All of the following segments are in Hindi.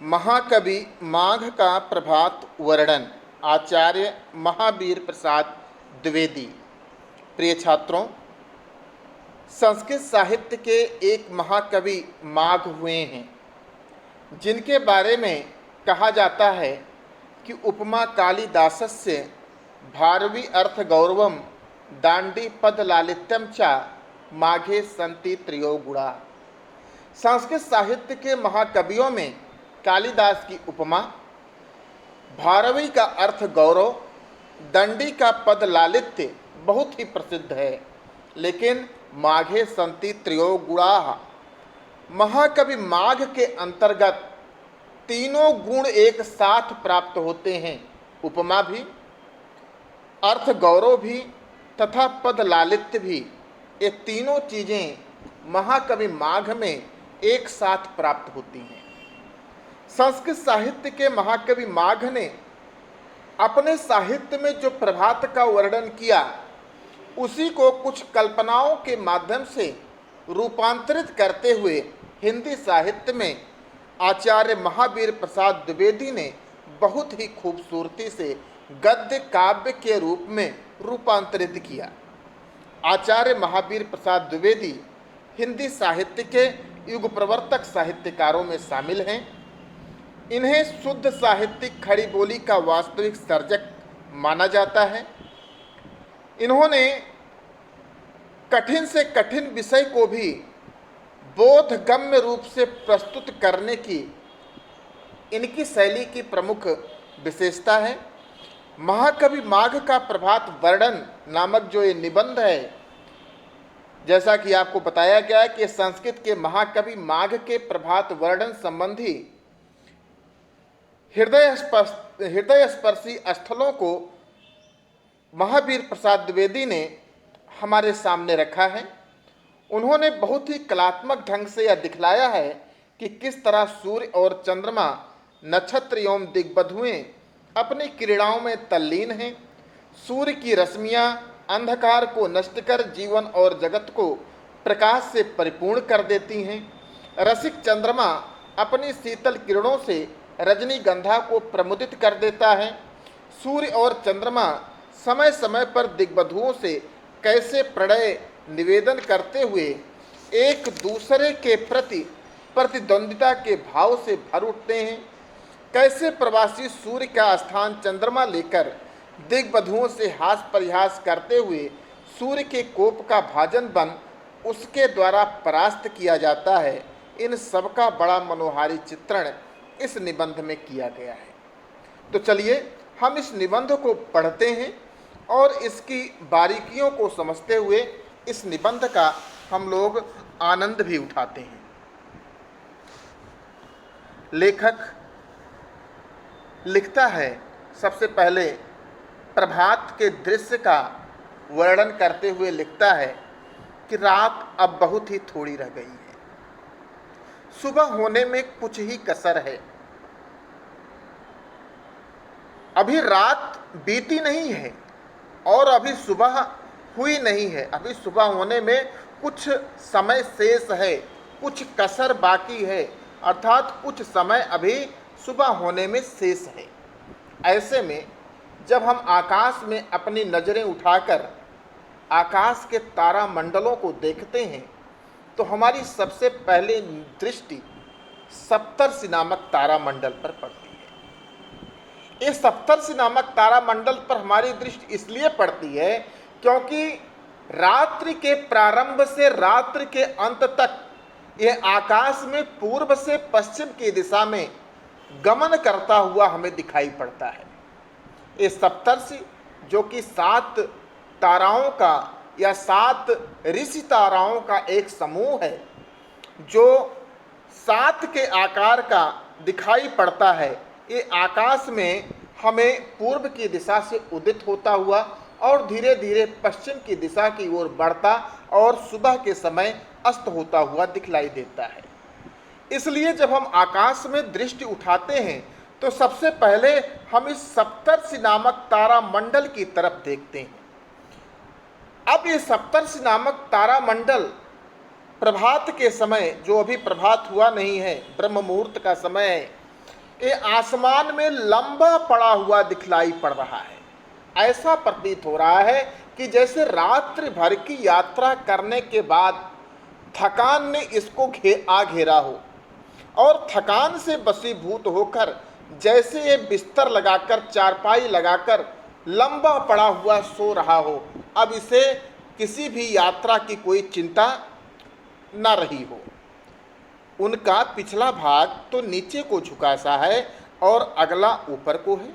महाकवि माघ का प्रभात वर्णन आचार्य महावीर प्रसाद द्विवेदी। प्रिय छात्रों, संस्कृत साहित्य के एक महाकवि माघ हुए हैं, जिनके बारे में कहा जाता है कि उपमा कालिदासस्य भारवी अर्थ गौरवम दांडी पद लालित्यम चा माघे संति त्रयो गुणा। संस्कृत साहित्य के महाकवियों में कालिदास की उपमा, भारवी का अर्थ गौरव, दंडी का पद लालित्य बहुत ही प्रसिद्ध है। लेकिन माघे संति त्रयो गुणा, महाकवि माघ के अंतर्गत तीनों गुण एक साथ प्राप्त होते हैं। उपमा भी, अर्थ गौरव भी तथा पद लालित्य भी। ये तीनों चीज़ें महाकवि माघ में एक साथ प्राप्त होती हैं। संस्कृत साहित्य के महाकवि माघ ने अपने साहित्य में जो प्रभात का वर्णन किया, उसी को कुछ कल्पनाओं के माध्यम से रूपांतरित करते हुए हिंदी साहित्य में आचार्य महावीर प्रसाद द्विवेदी ने बहुत ही खूबसूरती से गद्य काव्य के रूप में रूपांतरित किया। आचार्य महावीर प्रसाद द्विवेदी हिंदी साहित्य के युग प्रवर्तक साहित्यकारों में शामिल हैं। इन्हें शुद्ध साहित्यिक खड़ी बोली का वास्तविक सर्जक माना जाता है। इन्होंने कठिन से कठिन विषय को भी बोधगम्य रूप से प्रस्तुत करने की इनकी शैली की प्रमुख विशेषता है। महाकवि माघ का प्रभात वर्णन नामक जो ये निबंध है, जैसा कि आपको बताया गया है कि संस्कृत के महाकवि माघ के प्रभात वर्णन संबंधी हृदय स्पर्शी स्थलों को महावीर प्रसाद द्विवेदी ने हमारे सामने रखा है। उन्होंने बहुत ही कलात्मक ढंग से यह दिखलाया है कि किस तरह सूर्य और चंद्रमा, नक्षत्र एवं दिग्बधुएं अपनी क्रीड़ाओं में तल्लीन हैं। सूर्य की रश्मियाँ अंधकार को नष्ट कर जीवन और जगत को प्रकाश से परिपूर्ण कर देती हैं। रसिक चंद्रमा अपनी शीतल किरणों से रजनीगंधा को प्रमुदित कर देता है। सूर्य और चंद्रमा समय समय पर दिग्बधुओं से कैसे प्रणय निवेदन करते हुए एक दूसरे के प्रति प्रतिद्वंदिता के भाव से भर उठते हैं। कैसे प्रवासी सूर्य का स्थान चंद्रमा लेकर दिग्बधुओं से हास परिहास करते हुए सूर्य के कोप का भाजन बन उसके द्वारा परास्त किया जाता है। इन सब का बड़ा मनोहारी चित्रण इस निबंध में किया गया है। तो चलिए हम इस निबंध को पढ़ते हैं और इसकी बारीकियों को समझते हुए इस निबंध का हम लोग आनंद भी उठाते हैं। लेखक लिखता है, सबसे पहले प्रभात के दृश्य का वर्णन करते हुए लिखता है कि रात अब बहुत ही थोड़ी रह गई है, सुबह होने में कुछ ही कसर है। अभी रात बीती नहीं है और अभी सुबह हुई नहीं है। अभी सुबह होने में कुछ समय शेष है, कुछ कसर बाकी है, अर्थात कुछ समय अभी सुबह होने में शेष है। ऐसे में जब हम आकाश में अपनी नज़रें उठाकर आकाश के तारा मंडलों को देखते हैं, तो हमारी सबसे पहले दृष्टि सप्तर्षि नामक तारामंडल पर पड़ती है। इस सप्तर्षि नामक तारामंडल पर हमारी दृष्टि इसलिए पड़ती है क्योंकि रात्रि के प्रारंभ से रात्रि के अंत तक यह आकाश में पूर्व से पश्चिम की दिशा में गमन करता हुआ हमें दिखाई पड़ता है। ये सप्तर्षि जो कि 7 ताराओं का या 7 ऋषि ताराओं का एक समूह है, जो 7 के आकार का दिखाई पड़ता है। ये आकाश में हमें पूर्व की दिशा से उदित होता हुआ और धीरे धीरे पश्चिम की दिशा की ओर बढ़ता और सुबह के समय अस्त होता हुआ दिखलाई देता है। इसलिए जब हम आकाश में दृष्टि उठाते हैं तो सबसे पहले हम इस सप्तर्षि नामक तारामंडल की तरफ देखते हैं। अब ये सप्तर्षि नामक तारामंडल प्रभात के समय, जो अभी प्रभात हुआ नहीं है, ब्रह्म मुहूर्त का समय है, ये आसमान में लंबा पड़ा हुआ दिखलाई पड़ रहा है। ऐसा प्रतीत हो रहा है कि जैसे रात्रि भर की यात्रा करने के बाद थकान ने इसको घेरा हो, और थकान से बसीभूत होकर जैसे ये बिस्तर लगाकर, चारपाई लगाकर लंबा पड़ा हुआ सो रहा हो। अब इसे किसी भी यात्रा की कोई चिंता न रही हो। उनका पिछला भाग तो नीचे को झुका सा है और अगला ऊपर को है।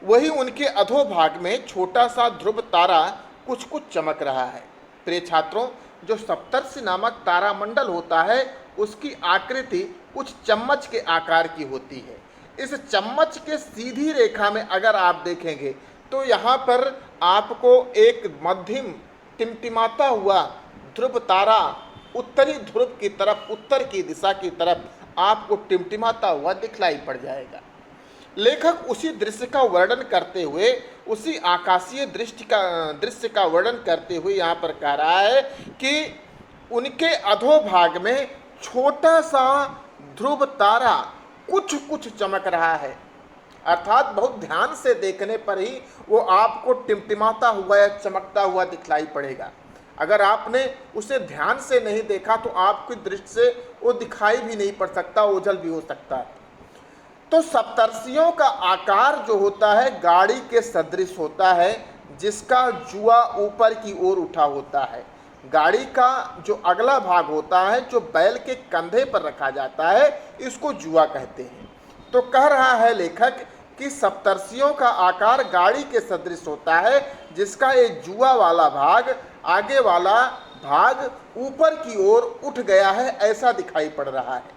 वही उनके अधोभाग में छोटा सा ध्रुव तारा कुछ कुछ चमक रहा है। प्रिय छात्रों, जो सप्तर्षि नामक तारामंडल होता है उसकी आकृति कुछ चम्मच के आकार की होती है। इस चम्मच के सीधी रेखा में अगर आप देखेंगे तो यहाँ पर आपको एक मध्यम टिमटिमाता हुआ ध्रुव तारा उत्तरी ध्रुव की तरफ, उत्तर की दिशा की तरफ आपको टिमटिमाता हुआ दिखलाई पड़ जाएगा। लेखक उसी दृश्य का वर्णन करते हुए, उसी आकाशीय दृश्य का वर्णन करते हुए यहाँ पर कह रहा है कि उनके अधोभाग में छोटा सा ध्रुव तारा कुछ कुछ चमक रहा है। अर्थात बहुत ध्यान से देखने पर ही वो आपको टिमटिमाता हुआ या चमकता हुआ दिखलाई पड़ेगा। अगर आपने उसे ध्यान से नहीं देखा तो आपकी दृष्टि से वो दिखाई भी नहीं पड़ सकता, ओझल भी हो सकता है। तो सप्तर्षियों का आकार जो होता है गाड़ी के सदृश होता है, जिसका जुआ ऊपर की ओर उठा होता है। गाड़ी का जो अगला भाग होता है, जो बैल के कंधे पर रखा जाता है, इसको जुआ कहते हैं। तो कह रहा है लेखक कि सप्तर्षियों का आकार गाड़ी के सदृश होता है, जिसका ये जुआ वाला भाग, आगे वाला भाग ऊपर की ओर उठ गया है, ऐसा दिखाई पड़ रहा है।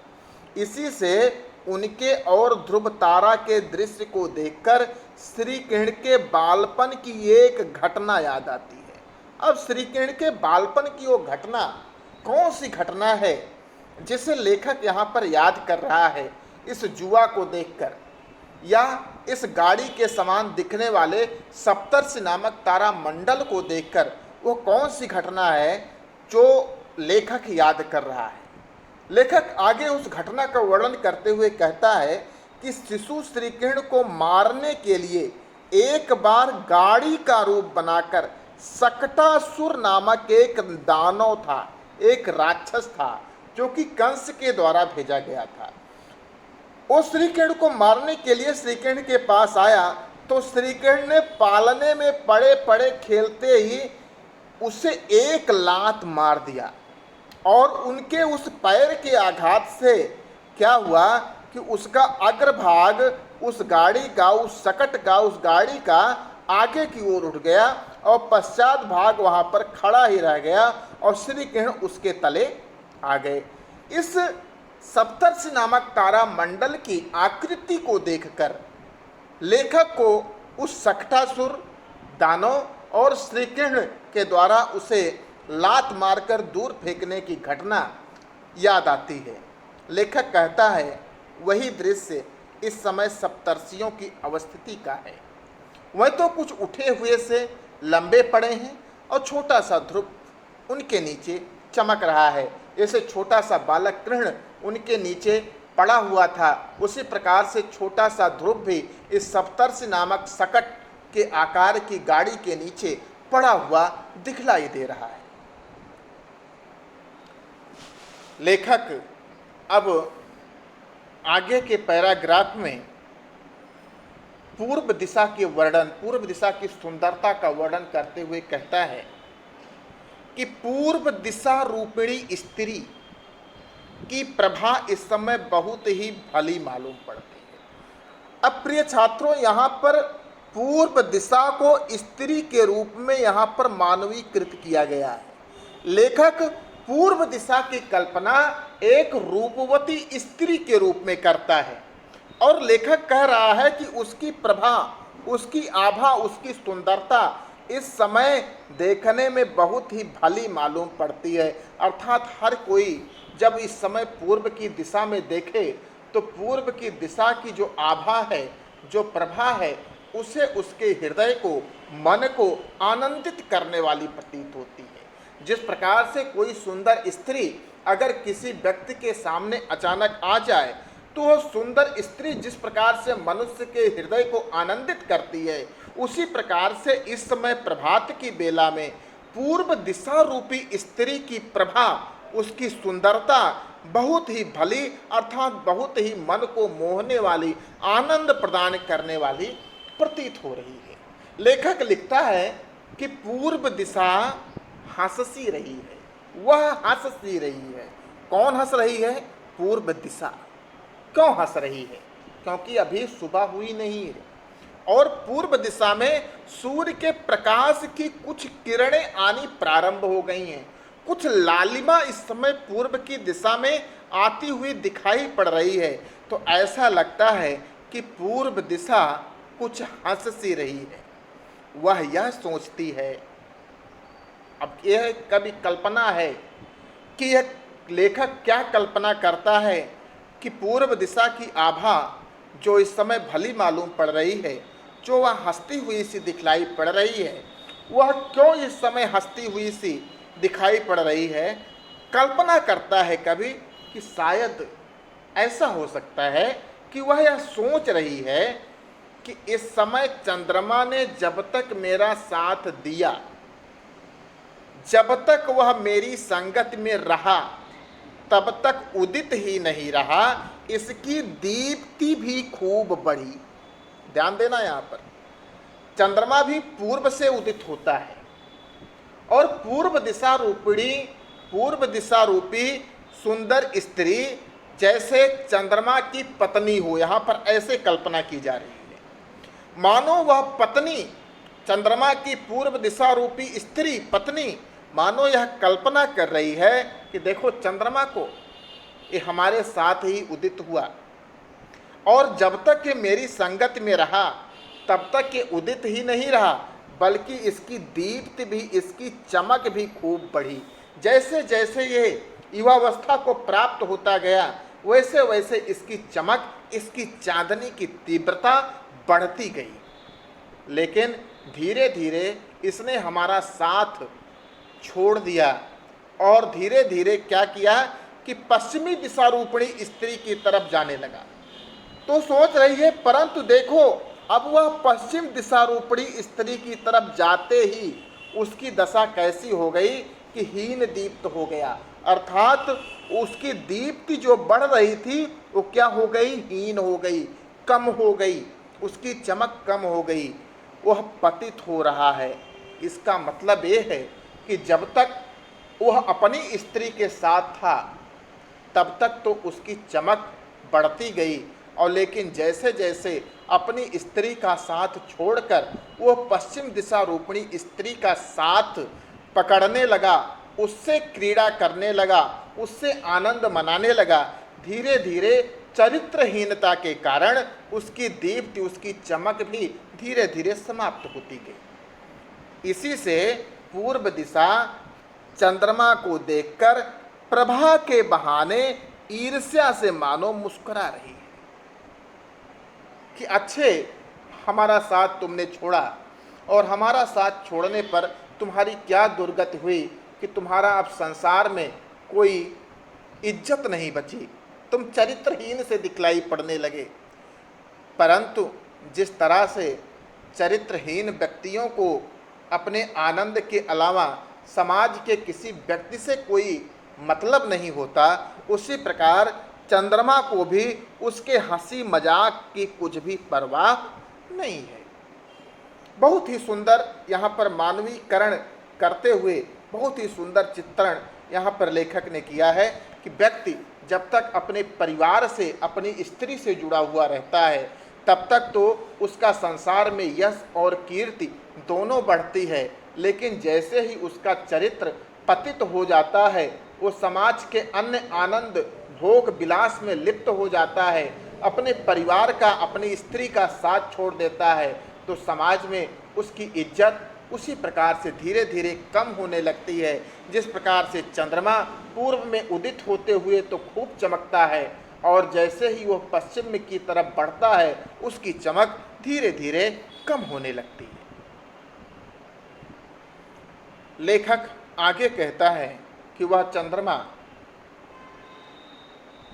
इसी से उनके और ध्रुव तारा के दृश्य को देखकर श्री कृष्ण के बालपन की एक घटना याद आती है। अब श्री कृष्ण के बालपन की वो घटना कौन सी घटना है जिसे लेखक यहाँ पर याद कर रहा है? इस जुआ को देखकर या इस गाड़ी के समान दिखने वाले सप्तर्षि नामक तारा मंडल को देखकर वो कौन सी घटना है जो लेखक याद कर रहा है? लेखक आगे उस घटना का वर्णन करते हुए कहता है कि शिशु श्री कृष्ण को मारने के लिए एक बार गाड़ी का रूप बनाकर सकटासुर नामक एक दानव था, एक राक्षस था, जो कि कंस के द्वारा भेजा गया था। वो श्री कृष्ण को मारने के लिए श्री कृष्ण के पास आया तो श्री कृष्ण ने पालने में पड़े पड़े खेलते ही उसे एक लात मार दिया, और उनके उस पैर के आघात से क्या हुआ कि उसका अग्रभाग उस गाड़ी का, उस सकट का, उस गाड़ी का आगे की ओर उठ गया और पश्चात भाग वहाँ पर खड़ा ही रह गया और श्री कृष्ण उसके तले आ गए। इस सप्तर्षि नामक तारा मंडल की आकृति को देखकर लेखक को उस सकटासुर दानव और श्री कृष्ण के द्वारा उसे लात मारकर दूर फेंकने की घटना याद आती है। लेखक कहता है वही दृश्य इस समय सप्तर्षियों की अवस्थिति का है। वह तो कुछ उठे हुए से लंबे पड़े हैं और छोटा सा ध्रुव उनके नीचे चमक रहा है। जैसे छोटा सा बालक कृष्ण उनके नीचे पड़ा हुआ था, उसी प्रकार से छोटा सा ध्रुव भी इस सप्तर्षि नामक सकट के आकार की गाड़ी के नीचे पड़ा हुआ दिखलाई दे रहा है। लेखक अब आगे के पैराग्राफ में पूर्व दिशा के वर्णन, पूर्व दिशा की सुंदरता का वर्णन करते हुए कहता है कि पूर्व दिशा रूपिणी स्त्री की प्रभा इस समय बहुत ही भली मालूम पड़ती है। अब प्रिय छात्रों, यहाँ पर पूर्व दिशा को स्त्री के रूप में यहाँ पर मानवीकृत किया गया है। लेखक पूर्व दिशा की कल्पना एक रूपवती स्त्री के रूप में करता है और लेखक कह रहा है कि उसकी प्रभा, उसकी आभा, उसकी सुंदरता इस समय देखने में बहुत ही भली मालूम पड़ती है। अर्थात हर कोई जब इस समय पूर्व की दिशा में देखे तो पूर्व की दिशा की जो आभा है, जो प्रभा है, उसे उसके हृदय को, मन को आनंदित करने वाली प्रतीत होती है। जिस प्रकार से कोई सुंदर स्त्री अगर किसी व्यक्ति के सामने अचानक आ जाए तो वह सुंदर स्त्री जिस प्रकार से मनुष्य के हृदय को आनंदित करती है, उसी प्रकार से इस समय प्रभात की बेला में पूर्व दिशा रूपी स्त्री की प्रभा, उसकी सुंदरता बहुत ही भली अर्थात बहुत ही मन को मोहने वाली, आनंद प्रदान करने वाली प्रतीत हो रही है। लेखक लिखता है कि पूर्व दिशा हंस-सी रही है, वह हंस-सी रही है। कौन हंस रही है? पूर्व दिशा। क्यों हंस रही है? क्योंकि अभी सुबह हुई नहीं है और पूर्व दिशा में सूर्य के प्रकाश की कुछ किरणें आनी प्रारंभ हो गई हैं। कुछ लालिमा इस समय पूर्व की दिशा में आती हुई दिखाई पड़ रही है। तो ऐसा लगता है कि पूर्व दिशा कुछ हंस सी रही है। वह यह सोचती है, अब यह कभी कल्पना है कि यह लेखक क्या कल्पना करता है कि पूर्व दिशा की आभा जो इस समय भली मालूम पड़ रही है, जो वह हंसती हुई सी दिखलाई पड़ रही है, वह क्यों इस समय हंसती हुई सी दिखाई पड़ रही है। कल्पना करता है कभी कि शायद ऐसा हो सकता है कि वह यह सोच रही है कि इस समय चंद्रमा ने जब तक मेरा साथ दिया, जब तक वह मेरी संगत में रहा, तब तक उदित ही नहीं रहा, इसकी दीप्ति भी खूब बढ़ी। ध्यान देना, यहाँ पर चंद्रमा भी पूर्व से उदित होता है और पूर्व दिशा रूपी सुंदर स्त्री जैसे चंद्रमा की पत्नी हो, यहाँ पर ऐसे कल्पना की जा रही है। मानो वह पत्नी, चंद्रमा की पूर्व दिशा रूपी स्त्री पत्नी, मानो यह कल्पना कर रही है कि देखो चंद्रमा को, ये हमारे साथ ही उदित हुआ और जब तक ये मेरी संगत में रहा तब तक ये उदित ही नहीं रहा, बल्कि इसकी दीप्ति भी, इसकी चमक भी खूब बढ़ी। जैसे जैसे ये युवावस्था को प्राप्त होता गया, वैसे वैसे इसकी चमक, इसकी चांदनी की तीव्रता बढ़ती गई। लेकिन धीरे धीरे इसने हमारा साथ छोड़ दिया और धीरे धीरे क्या किया कि पश्चिमी दिशा रूपिणी स्त्री की तरफ जाने लगा। तो सोच रही है, परंतु देखो अब वह पश्चिम दिशा रूपिणी स्त्री की तरफ जाते ही उसकी दशा कैसी हो गई कि हीन दीप्त हो गया, अर्थात उसकी दीप्ति जो बढ़ रही थी वो क्या हो गई? हीन हो गई, कम हो गई, उसकी चमक कम हो गई, वह पतित हो रहा है। इसका मतलब ये है कि जब तक वह अपनी स्त्री के साथ था तब तक तो उसकी चमक बढ़ती गई, और लेकिन जैसे जैसे अपनी स्त्री का साथ छोड़कर वह पश्चिम दिशा रूपिणी स्त्री का साथ पकड़ने लगा, उससे क्रीड़ा करने लगा, उससे आनंद मनाने लगा, धीरे धीरे चरित्रहीनता के कारण उसकी दीप्ति, उसकी चमक भी धीरे धीरे समाप्त होती गई। इसी से पूर्व दिशा चंद्रमा को देखकर प्रभा के बहाने ईर्ष्या से मानो मुस्कुरा रही है कि अच्छे हमारा साथ तुमने छोड़ा और हमारा साथ छोड़ने पर तुम्हारी क्या दुर्गति हुई कि तुम्हारा अब संसार में कोई इज्जत नहीं बची, तुम चरित्रहीन से दिखलाई पड़ने लगे। परंतु जिस तरह से चरित्रहीन व्यक्तियों को अपने आनंद के अलावा समाज के किसी व्यक्ति से कोई मतलब नहीं होता, उसी प्रकार चंद्रमा को भी उसके हंसी मजाक की कुछ भी परवाह नहीं है। बहुत ही सुंदर यहाँ पर मानवीकरण करते हुए बहुत ही सुंदर चित्रण यहाँ पर लेखक ने किया है कि व्यक्ति जब तक अपने परिवार से, अपनी स्त्री से जुड़ा हुआ रहता है, तब तक तो उसका संसार में यश और कीर्ति दोनों बढ़ती है, लेकिन जैसे ही उसका चरित्र पतित हो जाता है, वो समाज के अन्य आनंद भोग विलास में लिप्त हो जाता है, अपने परिवार का, अपनी स्त्री का साथ छोड़ देता है, तो समाज में उसकी इज्जत उसी प्रकार से धीरे धीरे कम होने लगती है। जिस प्रकार से चंद्रमा पूर्व में उदित होते हुए तो खूब चमकता है और जैसे ही वह पश्चिम की तरफ बढ़ता है उसकी चमक धीरे धीरे कम होने लगती है। लेखक आगे कहता है कि वह चंद्रमा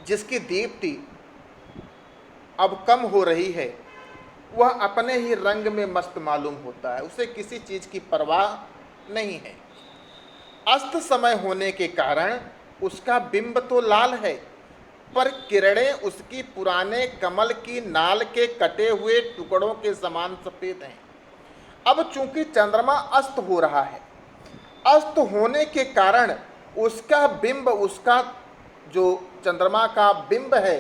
जिसकी दीप्ति अब कम हो रही है, वह अपने ही रंग में मस्त मालूम होता है, उसे किसी चीज की परवाह नहीं है। अस्त समय होने के कारण उसका बिंब तो लाल है, पर किरणें उसकी पुराने कमल की नाल के कटे हुए टुकड़ों के समान सफेद हैं। अब चूंकि चंद्रमा अस्त हो रहा है, अस्त होने के कारण उसका बिंब, उसका जो चंद्रमा का बिंब है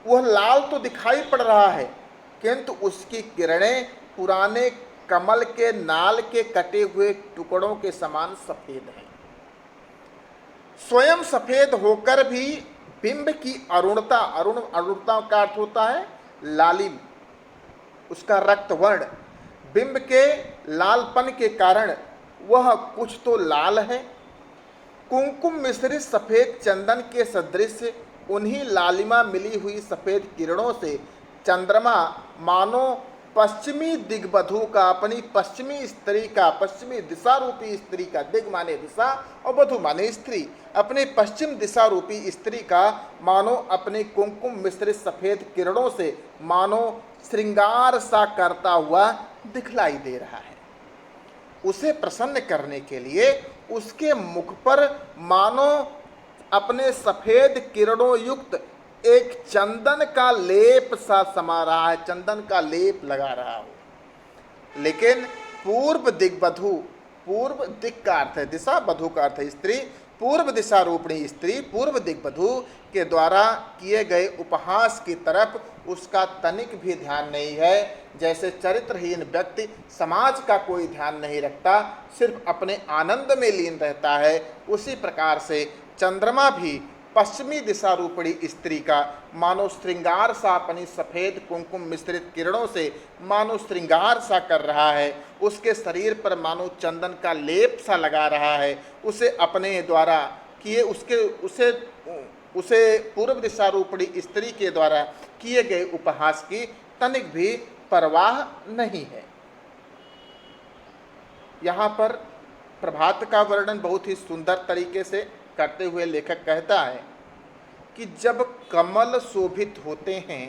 वह लाल तो दिखाई पड़ रहा है, किंतु उसकी किरणें पुराने कमल के नाल के कटे हुए टुकड़ों के समान सफेद हैं। स्वयं सफेद होकर भी बिंब की अरुणता, अरुणता का अर्थ होता है लालिम, उसका रक्त वर्ण, बिंब के लालपन के कारण वह कुछ तो लाल है। कुंकुम मिश्रित सफेद चंदन के सदृश उन्हीं लालिमा मिली हुई सफेद किरणों से चंद्रमा मानो पश्चिमी दिग्बधू का, अपनी पश्चिमी स्त्री का, पश्चिमी दिशा रूपी स्त्री का, दिग माने दिशा और बधू माने स्त्री, अपने पश्चिम दिशा रूपी स्त्री का मानो अपने कुंकुम मिश्रित सफेद किरणों से मानो श्रृंगार सा करता हुआ दिखलाई दे रहा है। उसे प्रसन्न करने के लिए उसके मुख पर मानो अपने सफेद किरणों युक्त एक चंदन का लेप सा समा रहा है, चंदन का लेप लगा रहा हो। लेकिन पूर्व दिग्बधू, पूर्व दिक का अर्थ है दिशा, बधू का अर्थ है स्त्री, पूर्व दिशा रूपणी स्त्री, पूर्व दिग्बधू के द्वारा किए गए उपहास की तरफ उसका तनिक भी ध्यान नहीं है। जैसे चरित्रहीन व्यक्ति समाज का कोई ध्यान नहीं रखता, सिर्फ अपने आनंद में लीन रहता है, उसी प्रकार से चंद्रमा भी पश्चिमी दिशा रूपणी स्त्री का मानो श्रृंगार सा अपनी सफेद कुंकुम मिश्रित किरणों से मानो श्रृंगार सा कर रहा है, उसके शरीर पर मानो चंदन का लेप सा लगा रहा है। उसे अपने द्वारा किए उसे पूर्व दिशा रूपणी स्त्री के द्वारा किए गए उपहास की तनिक भी परवाह नहीं है। यहाँ पर प्रभात का वर्णन बहुत ही सुंदर तरीके से करते हुए लेखक कहता है कि जब कमल शोभित होते हैं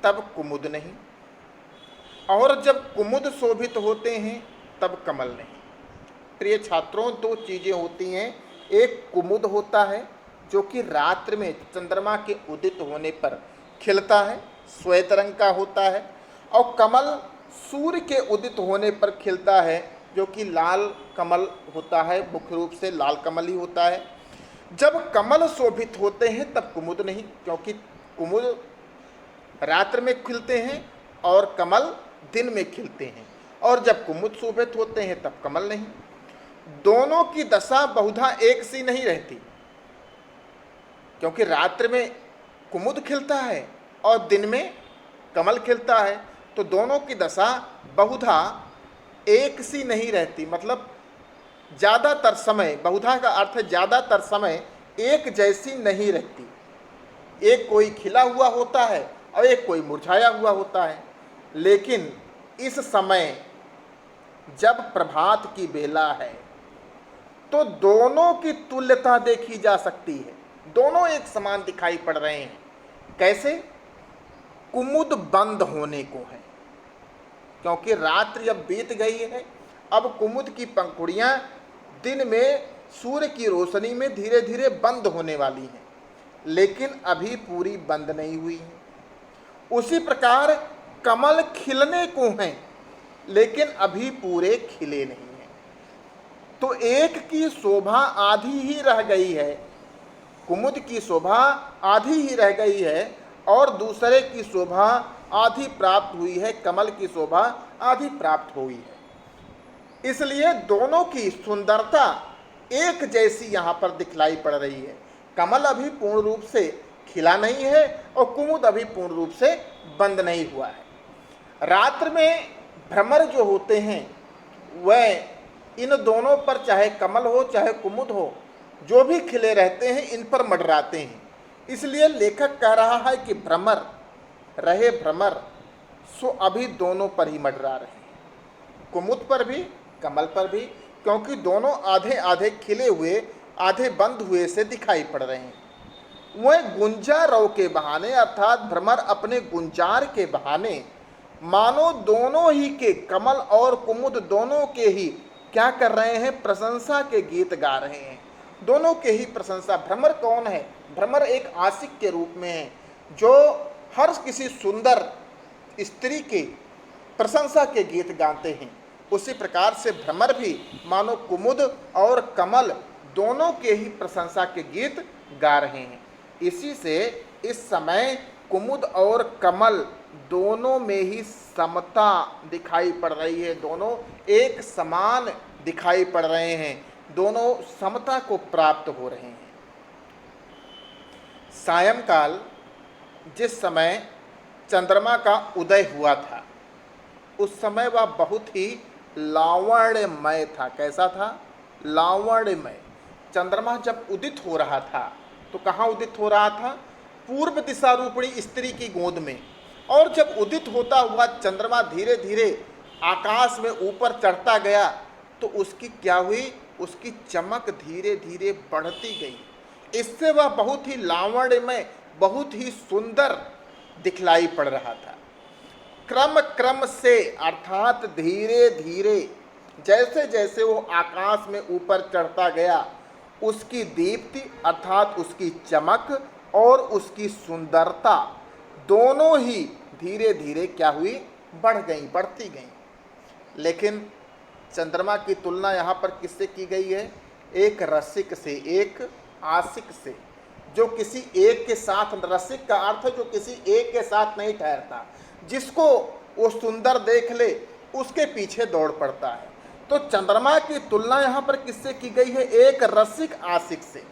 तब कुमुद नहीं, और जब कुमुद शोभित होते हैं तब कमल नहीं। प्रिय छात्रों, दो चीज़ें होती हैं, एक कुमुद होता है जो कि रात्रि में चंद्रमा के उदित होने पर खिलता है, श्वेत रंग का होता है, और कमल सूर्य के उदित होने पर खिलता है जो कि लाल कमल होता है, मुख्य रूप से लाल कमल ही होता है। जब कमल शोभित होते हैं तब कुमुद नहीं, क्योंकि कुमुद रात्रि में खिलते हैं और कमल दिन में खिलते हैं, और जब कुमुद शोभित होते हैं तब कमल नहीं। दोनों की दशा बहुधा एक सी नहीं रहती, क्योंकि रात्रि में कुमुद खिलता है और दिन में कमल खिलता है, तो दोनों की दशा बहुधा एक सी नहीं रहती। मतलब ज़्यादातर समय, बहुधा का अर्थ है ज़्यादातर समय एक जैसी नहीं रहती। एक कोई खिला हुआ होता है और एक कोई मुरझाया हुआ होता है। लेकिन इस समय जब प्रभात की बेला है तो दोनों की तुल्यता देखी जा सकती है, दोनों एक समान दिखाई पड़ रहे हैं। कैसे? कुमुद बंद होने को है, क्योंकि रात्रि अब बीत गई है, अब कुमुद की पंखुड़ियां दिन में सूर्य की रोशनी में धीरे धीरे बंद होने वाली हैं, लेकिन अभी पूरी बंद नहीं हुई है। उसी प्रकार कमल खिलने को हैं, लेकिन अभी पूरे खिले नहीं हैं। तो एक की शोभा आधी ही रह गई है, कुमुद की शोभा आधी ही रह गई है, और दूसरे की शोभा आधी प्राप्त हुई है, कमल की शोभा आधी प्राप्त हुई है। इसलिए दोनों की सुंदरता एक जैसी यहाँ पर दिखलाई पड़ रही है। कमल अभी पूर्ण रूप से खिला नहीं है और कुमुद अभी पूर्ण रूप से बंद नहीं हुआ है। रात्र में भ्रमर जो होते हैं वह इन दोनों पर, चाहे कमल हो चाहे कुमुद हो, जो भी खिले रहते हैं इन पर मंडराते हैं। इसलिए लेखक कह रहा है कि भ्रमर रहे भ्रमर, सो अभी दोनों पर ही मंडरा रहे हैं, कुमुद पर भी कमल पर भी, क्योंकि दोनों आधे आधे खिले हुए आधे बंद हुए से दिखाई पड़ रहे हैं। वह गुंजारव के बहाने अर्थात भ्रमर अपने गुंजार के बहाने मानो दोनों ही के, कमल और कुमुद दोनों के ही क्या कर रहे हैं, प्रशंसा के गीत गा रहे हैं। दोनों के ही प्रशंसा। भ्रमर कौन है? भ्रमर एक आशिक के रूप में है जो हर किसी सुंदर स्त्री की प्रशंसा के गीत गाते हैं। उसी प्रकार से भ्रमर भी मानो कुमुद और कमल दोनों के ही प्रशंसा के गीत गा रहे हैं। इसी से इस समय कुमुद और कमल दोनों में ही समता दिखाई पड़ रही है, दोनों एक समान दिखाई पड़ रहे हैं, दोनों समता को प्राप्त हो रहे हैं। सायंकाल जिस समय चंद्रमा का उदय हुआ था उस समय वह बहुत ही लावण्यमय था। कैसा था? लावण्यमय। चंद्रमा जब उदित हो रहा था तो कहाँ उदित हो रहा था? पूर्व दिशा रूपणी स्त्री की गोद में। और जब उदित होता हुआ चंद्रमा धीरे धीरे आकाश में ऊपर चढ़ता गया तो उसकी क्या हुई? उसकी चमक धीरे धीरे बढ़ती गई। इससे वह बहुत ही लावण्यमय, बहुत ही सुंदर दिखलाई पड़ रहा था। क्रम क्रम से अर्थात धीरे धीरे जैसे जैसे वो आकाश में ऊपर चढ़ता गया उसकी दीप्ति अर्थात उसकी चमक और उसकी सुंदरता दोनों ही धीरे धीरे क्या हुई? बढ़ गई, बढ़ती गई। लेकिन चंद्रमा की तुलना यहाँ पर किससे की गई है? एक रसिक से, एक आशिक से, जो किसी एक के साथ, रसिक का अर्थ है जो किसी एक के साथ नहीं ठहरता, जिसको वो सुंदर देख ले उसके पीछे दौड़ पड़ता है। तो चंद्रमा की तुलना यहाँ पर किससे की गई है? एक रसिक आशिक से।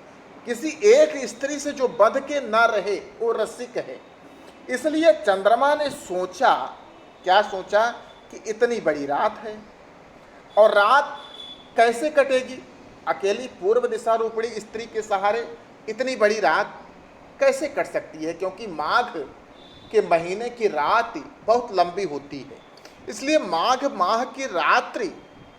किसी एक स्त्री से जो बंध के ना रहे वो रसिक है। इसलिए चंद्रमा ने सोचा, क्या सोचा? कि इतनी बड़ी रात है और रात कैसे कटेगी? अकेली पूर्व दिशा रूपणी स्त्री के सहारे इतनी बड़ी रात कैसे कट सकती है? क्योंकि माघ के महीने की रात बहुत लंबी होती है। इसलिए माघ माह की रात्रि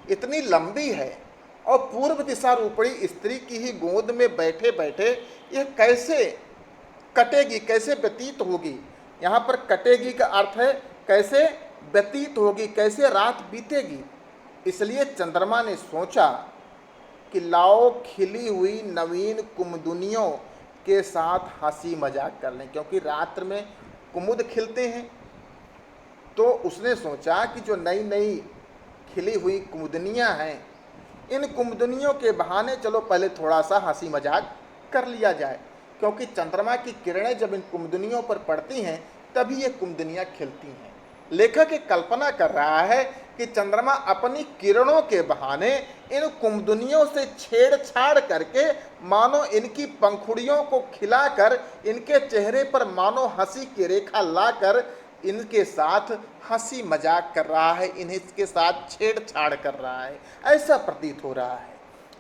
इतनी लंबी है और पूर्व दिशा रूपणी स्त्री की ही गोद में बैठे बैठे यह कैसे कटेगी, कैसे व्यतीत होगी? यहाँ पर कटेगी का अर्थ है कैसे व्यतीत होगी, कैसे रात बीतेगी। इसलिए चंद्रमा ने सोचा कि लाओ खिली हुई नवीन कुमुदनियों के साथ हंसी मजाक कर लें, क्योंकि रात्र में कुमुद खिलते हैं। तो उसने सोचा कि जो नई नई खिली हुई कुमुदनियाँ हैं, इन कुमुदनियों के बहाने चलो पहले थोड़ा सा हंसी मजाक कर लिया जाए, क्योंकि चंद्रमा की किरणें जब इन कुमुदनियों पर पड़ती हैं तभी ये कुमुदनियाँ खिलती हैं। लेखक ये कल्पना कर रहा है कि चंद्रमा अपनी किरणों के बहाने इन कुमुदनियों से छेड़छाड़ करके मानो इनकी पंखुड़ियों को खिलाकर इनके चेहरे पर मानो हंसी की रेखा लाकर इनके साथ हंसी मजाक कर रहा है, इन्हें इसके साथ छेड़छाड़ कर रहा है, ऐसा प्रतीत हो रहा है।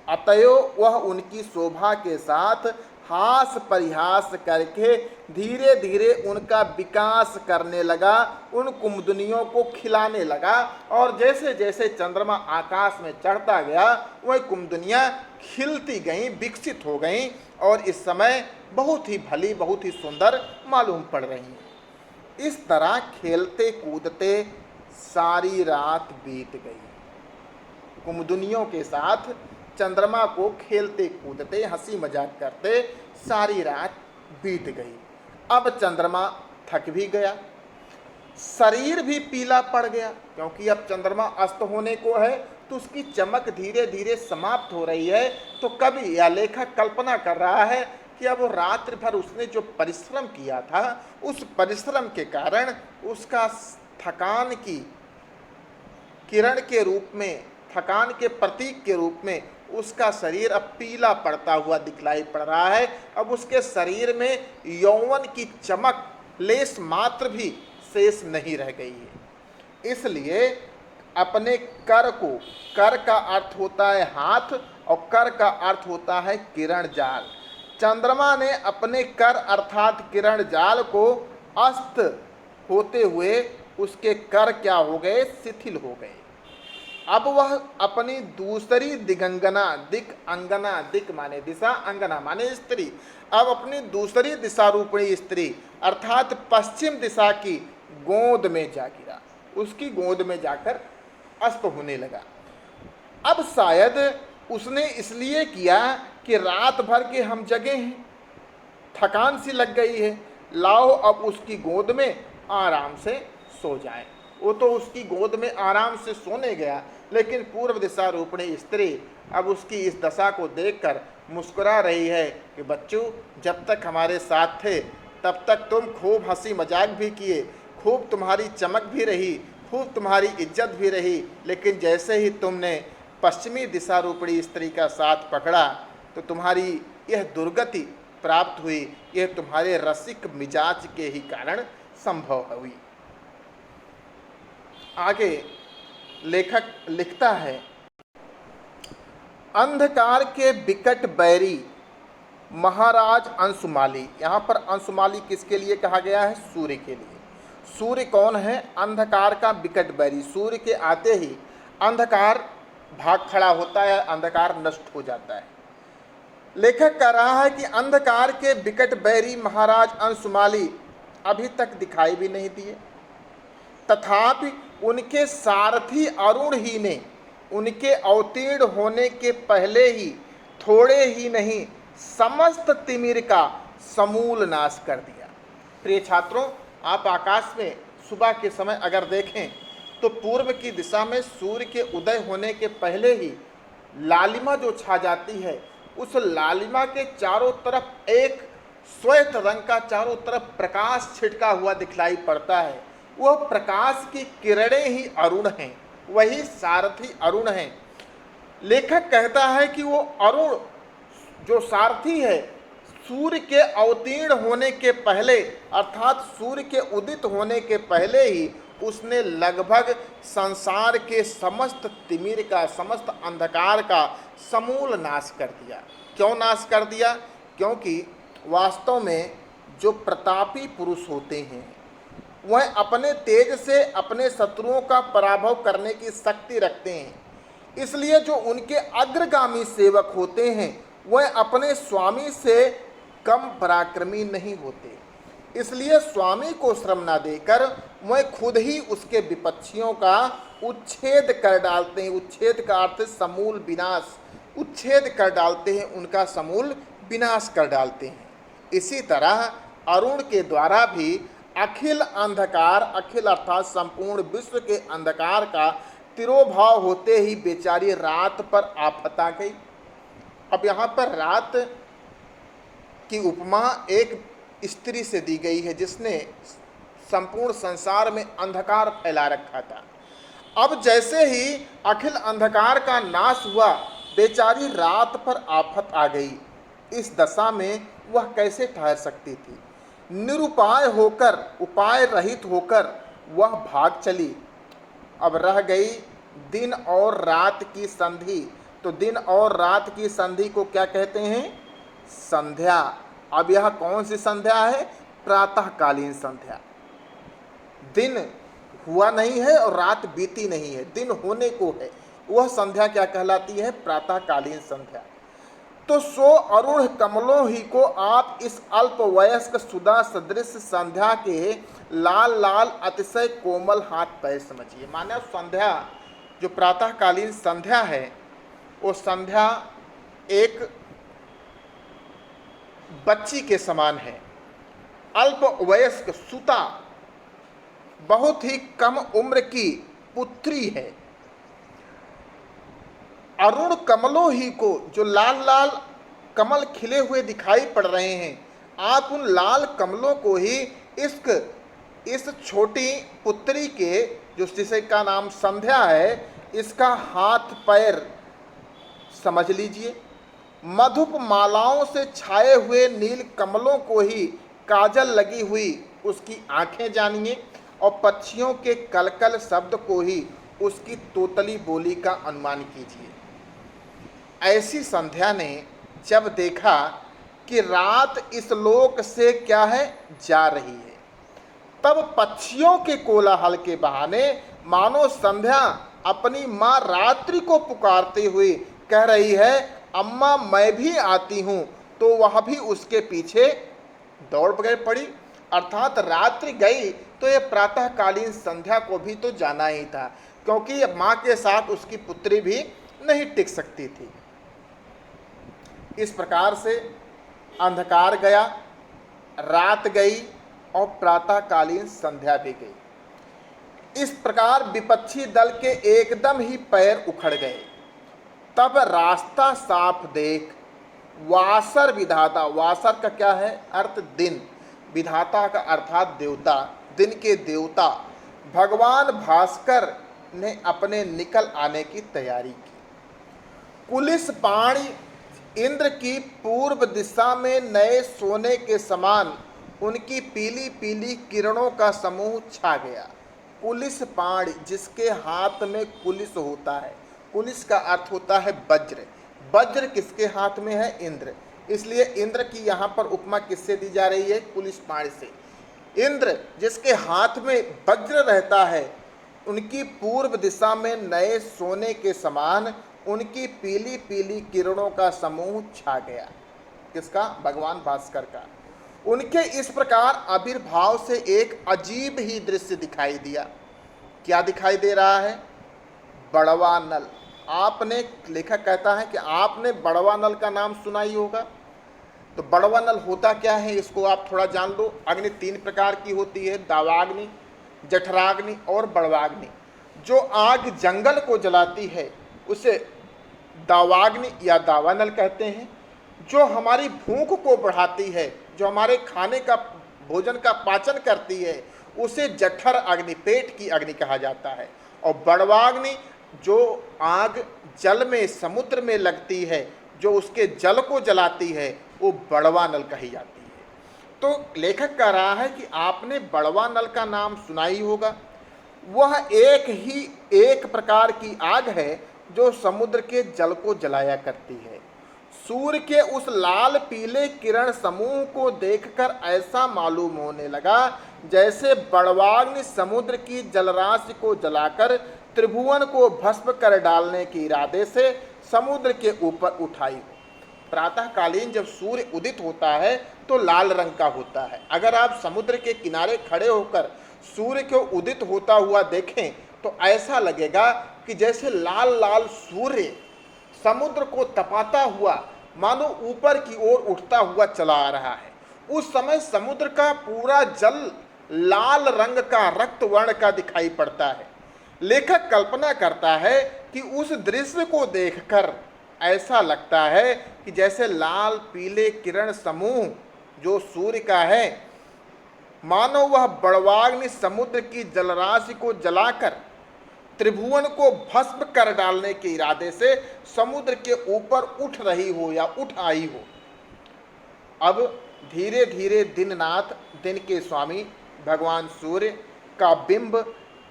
अतएव वह उनकी शोभा के साथ हास परिहास करके धीरे धीरे उनका विकास करने लगा, उन कुमुदनियों को खिलाने लगा। और जैसे जैसे चंद्रमा आकाश में चढ़ता गया वह कुमुदनियाँ खिलती गईं, विकसित हो गईं और इस समय बहुत ही भली, बहुत ही सुंदर मालूम पड़ रही हैं। इस तरह खेलते कूदते सारी रात बीत गई। कुमुदनियों के साथ चंद्रमा को खेलते कूदते हंसी मजाक करते सारी रात बीत गई। अब चंद्रमा थक भी गया, शरीर भी पीला पड़ गया, क्योंकि अब चंद्रमा अस्त होने को है तो उसकी चमक धीरे धीरे समाप्त हो रही है। तो कवि या लेखक कल्पना कर रहा है कि अब वो रात्रि भर उसने जो परिश्रम किया था उस परिश्रम के कारण उसका थकान की किरण के रूप में, थकान के प्रतीक के रूप में उसका शरीर अब पीला पड़ता हुआ दिखलाई पड़ रहा है। अब उसके शरीर में यौवन की चमक लेस मात्र भी शेष नहीं रह गई है। इसलिए अपने कर को, कर का अर्थ होता है हाथ और कर का अर्थ होता है किरण जाल। चंद्रमा ने अपने कर अर्थात किरण जाल को अस्त होते हुए उसके कर क्या हो गए? शिथिल हो गए। अब वह अपनी दूसरी दिगंगना, दिक अंगना, दिक माने दिशा, अंगना माने स्त्री, अब अपनी दूसरी दिशा रूपणी स्त्री अर्थात पश्चिम दिशा की गोद में जा गिरा, उसकी गोद में जाकर अस्त होने लगा। अब शायद उसने इसलिए किया कि रात भर के हम जगे हैं, थकान सी लग गई है, लाओ अब उसकी गोद में आराम से सो जाए। वो तो उसकी गोद में आराम से सोने गया, लेकिन पूर्व दिशा रूपणी स्त्री अब उसकी इस दशा को देखकर मुस्कुरा रही है कि बच्चों, जब तक हमारे साथ थे तब तक तुम खूब हंसी मजाक भी किए, खूब तुम्हारी चमक भी रही, खूब तुम्हारी इज्जत भी रही, लेकिन जैसे ही तुमने पश्चिमी दिशा रूपणी स्त्री का साथ पकड़ा तो तुम्हारी यह दुर्गति प्राप्त हुई। यह तुम्हारे रसिक मिजाज के ही कारण संभव हुई। आगे लेखक लिखता है, अंधकार के विकट बैरी महाराज अंशुमाली। यहाँ पर अंशुमाली किसके लिए कहा गया है? सूर्य के लिए। सूर्य कौन है? अंधकार का विकट बैरी। सूर्य के आते ही अंधकार भाग खड़ा होता है, अंधकार नष्ट हो जाता है। लेखक कह रहा है कि अंधकार के विकट बैरी महाराज अंशुमाली अभी तक दिखाई भी नहीं दिए, तथापि उनके सारथी अरुण ही ने उनके अवतीर्ण होने के पहले ही थोड़े ही नहीं समस्त तिमिर का समूल नाश कर दिया। प्रिय छात्रों, आप आकाश में सुबह के समय अगर देखें तो पूर्व की दिशा में सूर्य के उदय होने के पहले ही लालिमा जो छा जाती है, उस लालिमा के चारों तरफ एक श्वेत रंग का चारों तरफ प्रकाश छिटका हुआ दिखलाई पड़ता है। वह प्रकाश की किरणें ही अरुण हैं, वही सारथी अरुण हैं। लेखक कहता है कि वो अरुण जो सारथी है, सूर्य के अवतीर्ण होने के पहले अर्थात सूर्य के उदित होने के पहले ही उसने लगभग संसार के समस्त तिमिर का, समस्त अंधकार का समूल नाश कर दिया। क्यों नाश कर दिया? क्योंकि वास्तव में जो प्रतापी पुरुष होते हैं वह अपने तेज से अपने शत्रुओं का पराभव करने की शक्ति रखते हैं। इसलिए जो उनके अग्रगामी सेवक होते हैं वह अपने स्वामी से कम पराक्रमी नहीं होते। इसलिए स्वामी को श्रम न देकर वह खुद ही उसके विपक्षियों का उच्छेद कर डालते हैं। उच्छेद का अर्थ समूल विनाश, उच्छेद कर डालते हैं, उनका समूल विनाश कर डालते हैं। इसी तरह अरुण के द्वारा भी अखिल अंधकार, अखिल अर्थात संपूर्ण विश्व के अंधकार का तिरोभाव होते ही बेचारी रात पर आफत आ गई। अब यहाँ पर रात की उपमा एक स्त्री से दी गई है जिसने संपूर्ण संसार में अंधकार फैला रखा था। अब जैसे ही अखिल अंधकार का नाश हुआ, बेचारी रात पर आफत आ गई। इस दशा में वह कैसे ठहर सकती थी? निरुपाय होकर, उपाय रहित होकर वह भाग चली। अब रह गई दिन और रात की संधि। तो दिन और रात की संधि को क्या कहते हैं? संध्या। अब यह कौन सी संध्या है? प्रातःकालीन संध्या। दिन हुआ नहीं है और रात बीती नहीं है, दिन होने को है। वह संध्या क्या कहलाती है? प्रातःकालीन संध्या। तो सो अरुण कमलों ही को आप इस अल्प वयस्क सुधा सदृश संध्या के लाल लाल अतिशय कोमल हाथ पैर समझिए। माने संध्या जो प्रातःकालीन संध्या है, वो संध्या एक बच्ची के समान है। अल्प वयस्क सुता, बहुत ही कम उम्र की पुत्री है। अरुण कमलों ही को, जो लाल लाल कमल खिले हुए दिखाई पड़ रहे हैं, आप उन लाल कमलों को ही इस छोटी पुत्री के, जो जिसे का नाम संध्या है, इसका हाथ पैर समझ लीजिए। मधुप मालाओं से छाए हुए नील कमलों को ही काजल लगी हुई उसकी आंखें जानिए, और पक्षियों के कलकल शब्द को ही उसकी तोतली बोली का अनुमान कीजिए। ऐसी संध्या ने जब देखा कि रात इस लोक से क्या है, जा रही है, तब पक्षियों के कोलाहल के बहाने मानो संध्या अपनी माँ रात्रि को पुकारते हुए कह रही है, अम्मा मैं भी आती हूँ, तो वह भी उसके पीछे दौड़ गए पड़ी। अर्थात रात्रि गई तो ये प्रातःकालीन संध्या को भी तो जाना ही था, क्योंकि माँ के साथ उसकी पुत्री भी नहीं टिक सकती थी। इस प्रकार से अंधकार गया, रात गई और प्रातःकालीन संध्या भी गई। इस प्रकार विपक्षी दल के एकदम ही पैर उखड़ गए। तब रास्ता साफ देख वासर विधाता, वासर का क्या है अर्थ? दिन। विधाता का अर्थात देवता, दिन के देवता भगवान भास्कर ने अपने निकल आने की तैयारी की। कुलिस पाणी इंद्र की पूर्व दिशा में नए सोने के समान उनकी पीली पीली किरणों का समूह छा गया। कुलिस पाणी, जिसके हाथ में कुलिस होता है, कुलिस का अर्थ होता है वज्र। वज्र किसके हाथ में है? इंद्र। इसलिए इंद्र की यहाँ पर उपमा किससे दी जा रही है? कुलिस पाणी से। इंद्र जिसके हाथ में वज्र रहता है, उनकी पूर्व दिशा में नए सोने के समान उनकी पीली पीली किरणों का समूह छा गया। किसका? भगवान भास्कर का। उनके इस प्रकार आविर्भाव से एक अजीब ही दृश्य दिखाई दिया। क्या दिखाई दे रहा है? बड़वा नल। आपने, लेखक कहता है कि आपने बड़वा नल का नाम सुना ही होगा। तो बड़वा नल होता क्या है, इसको आप थोड़ा जान लो। अग्नि 3 प्रकार की होती है, दावाग्नि, जठराग्नि और बड़वाग्नि। जो आग जंगल को जलाती है उसे दावाग्नि या दावानल कहते हैं। जो हमारी भूख को बढ़ाती है, जो हमारे खाने का, भोजन का पाचन करती है, उसे जठर अग्नि, पेट की अग्नि कहा जाता है। और बड़वाग्नि जो आग जल में, समुद्र में लगती है, जो उसके जल को जलाती है, वो बड़वा नल कही जाती है। तो लेखक कह रहा है कि आपने बड़वा नल का नाम सुना ही होगा। वह एक प्रकार की आग है जो समुद्र के जल को जलाया करती है। सूर्य के उस लाल पीले किरण समूह को देखकर ऐसा मालूम होने लगा जैसे बड़वाग्नि समुद्र की जलराशि को जलाकर त्रिभुवन को भस्म कर डालने के इरादे से समुद्र के ऊपर उठाई हो। प्रातःकालीन जब सूर्य उदित होता है तो लाल रंग का होता है। अगर आप समुद्र के किनारे खड़े होकर सूर्य को उदित होता हुआ देखें तो ऐसा लगेगा कि जैसे लाल लाल सूर्य समुद्र को तपाता हुआ मानो ऊपर की ओर उठता हुआ चला आ रहा है। उस समय समुद्र का पूरा जल लाल रंग का, रक्त वर्ण का दिखाई पड़ता है। लेखक कल्पना करता है कि उस दृश्य को देखकर ऐसा लगता है कि जैसे लाल पीले किरण समूह जो सूर्य का है, मानो वह बड़वाग्नि समुद्र की जलराशि को जलाकर त्रिभुवन को भस्म कर डालने के इरादे से समुद्र के ऊपर उठ रही हो या उठ आई हो। अब धीरे धीरे दीननाथ, दिन के स्वामी भगवान सूर्य का बिंब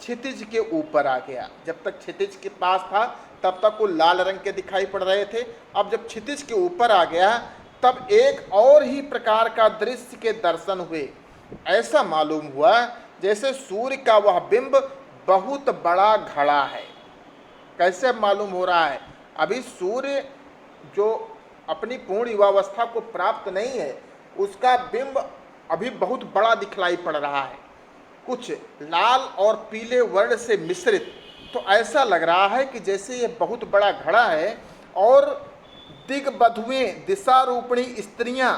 क्षितिज के ऊपर आ गया। जब तक क्षितिज के पास था तब तक वो लाल रंग के दिखाई पड़ रहे थे। अब जब क्षितिज के ऊपर आ गया तब एक और ही प्रकार का दृश्य के दर्शन हुए। ऐसा मालूम हुआ जैसे सूर्य का वह बिंब बहुत बड़ा घड़ा है। कैसे मालूम हो रहा है? अभी सूर्य जो अपनी पूर्ण युवावस्था को प्राप्त नहीं है, उसका बिंब अभी बहुत बड़ा दिखलाई पड़ रहा है, कुछ लाल और पीले वर्ण से मिश्रित। तो ऐसा लग रहा है कि जैसे ये बहुत बड़ा घड़ा है और दिग्बधुएं, दिशारूपणी स्त्रियां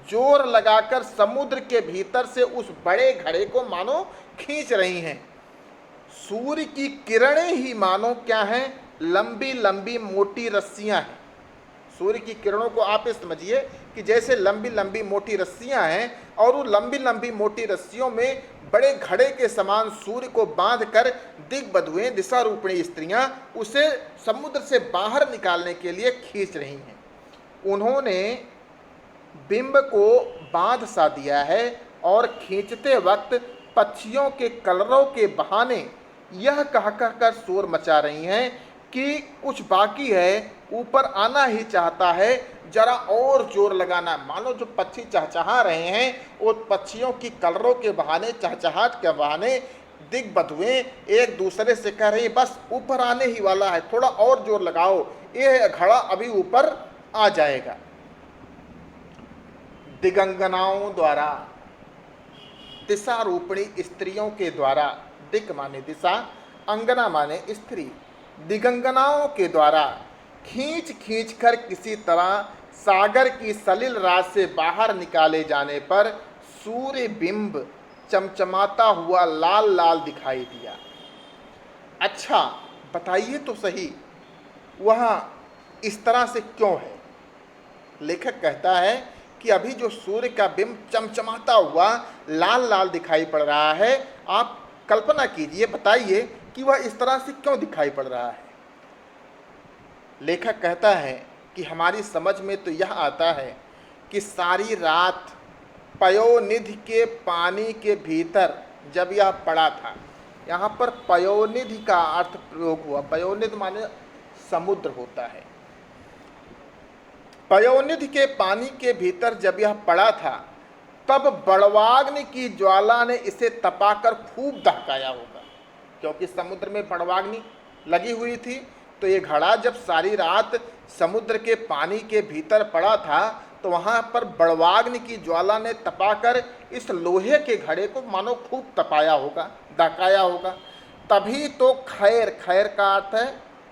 जोर लगाकर समुद्र के भीतर से उस बड़े घड़े को मानो खींच रही हैं। सूर्य की किरणें ही मानो क्या हैं? लंबी लंबी मोटी रस्सियां हैं। सूर्य की किरणों को आप समझिए कि जैसे लंबी लंबी मोटी रस्सियां हैं और वो लंबी लंबी मोटी रस्सियों में बड़े घड़े के समान सूर्य को बांधकर दिग्बधुएं, दिशारूपणी स्त्रियां उसे समुद्र से बाहर निकालने के लिए खींच रही हैं। उन्होंने बिंब को बांध सा दिया है और खींचते वक्त पक्षियों के कलरव के बहाने यह कह कर शोर मचा रही हैं कि कुछ बाकी है, ऊपर आना ही चाहता है, जरा और जोर लगाना। मानो जो पक्षी चहचहा रहे हैं वो पक्षियों की कलरों के बहाने, चहचहाट के बहाने दिग्बधुएं एक दूसरे से कह रही बस ऊपर आने ही वाला है, थोड़ा और जोर लगाओ, ये घड़ा अभी ऊपर आ जाएगा। दिगंगनाओं द्वारा, दिशा रूपणी स्त्रियों के द्वारा, दिक माने दिशा, अंगना माने स्त्री, दिगंगनाओं के द्वारा खींच खींच कर किसी तरह सागर की सलिल रात से बाहर निकाले जाने पर सूर्य बिंब चमचमाता हुआ लाल लाल दिखाई दिया। अच्छा बताइए तो सही, वह इस तरह से क्यों है? लेखक कहता है कि अभी जो सूर्य का बिंब चमचमाता हुआ लाल लाल दिखाई पड़ रहा है, आप कल्पना कीजिए, बताइए कि वह इस तरह से क्यों दिखाई पड़ रहा है। लेखक कहता है कि हमारी समझ में तो यह आता है कि सारी रात पयोनिधि के पानी के भीतर जब यह पड़ा था, यहाँ पर पयोनिधि का अर्थ प्रयोग हुआ। पयोनिधि माने समुद्र होता है। पयोनिधि के पानी के भीतर जब यह पड़ा था, तब बड़वाग्नि की ज्वाला ने इसे तपाकर खूब दहकाया होगा, क्योंकि समुद्र में बड़वाग्नि लगी हुई थी। तो ये घड़ा जब सारी रात समुद्र के पानी के भीतर पड़ा था, तो वहाँ पर बड़वाग्नि की ज्वाला ने तपाकर इस लोहे के घड़े को मानो खूब तपाया होगा, दहकाया होगा। तभी तो खैर, खैर का अर्थ है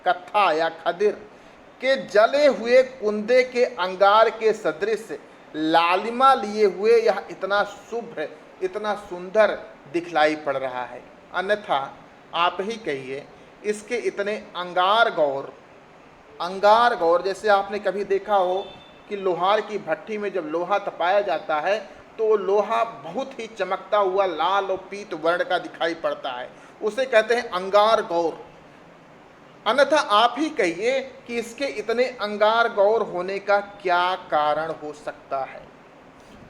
कत्था या खदिर, के जले हुए कुंदे के अंगार के सदृश लालिमा लिए हुए यह इतना शुभ्र, इतना सुंदर दिखलाई पड़ रहा है। अन्यथा आप ही कहिए, इसके इतने अंगार गौर, अंगार गौर, जैसे आपने कभी देखा हो कि लोहार की भट्टी में जब लोहा तपाया जाता है तो लोहा बहुत ही चमकता हुआ लाल और पीत वर्ण का दिखाई पड़ता है, उसे कहते हैं अंगार गौर। अन्यथा आप ही कहिए कि इसके इतने अंगार गौर होने का क्या कारण हो सकता है।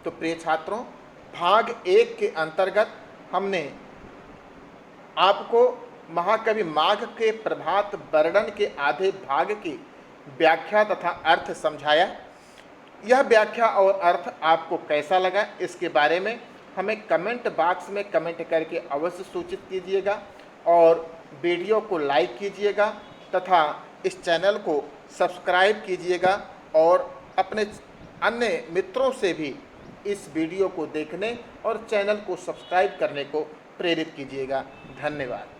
तो प्रिय छात्रों, भाग 1 के अंतर्गत हमने आपको महाकवि माघ के प्रभात वर्णन के आधे भाग की व्याख्या तथा अर्थ समझाया। यह व्याख्या और अर्थ आपको कैसा लगा, इसके बारे में हमें कमेंट बॉक्स में कमेंट करके अवश्य सूचित कीजिएगा, और वीडियो को लाइक कीजिएगा तथा इस चैनल को सब्सक्राइब कीजिएगा, और अपने अन्य मित्रों से भी इस वीडियो को देखने और चैनल को सब्सक्राइब करने को प्रेरित कीजिएगा। धन्यवाद।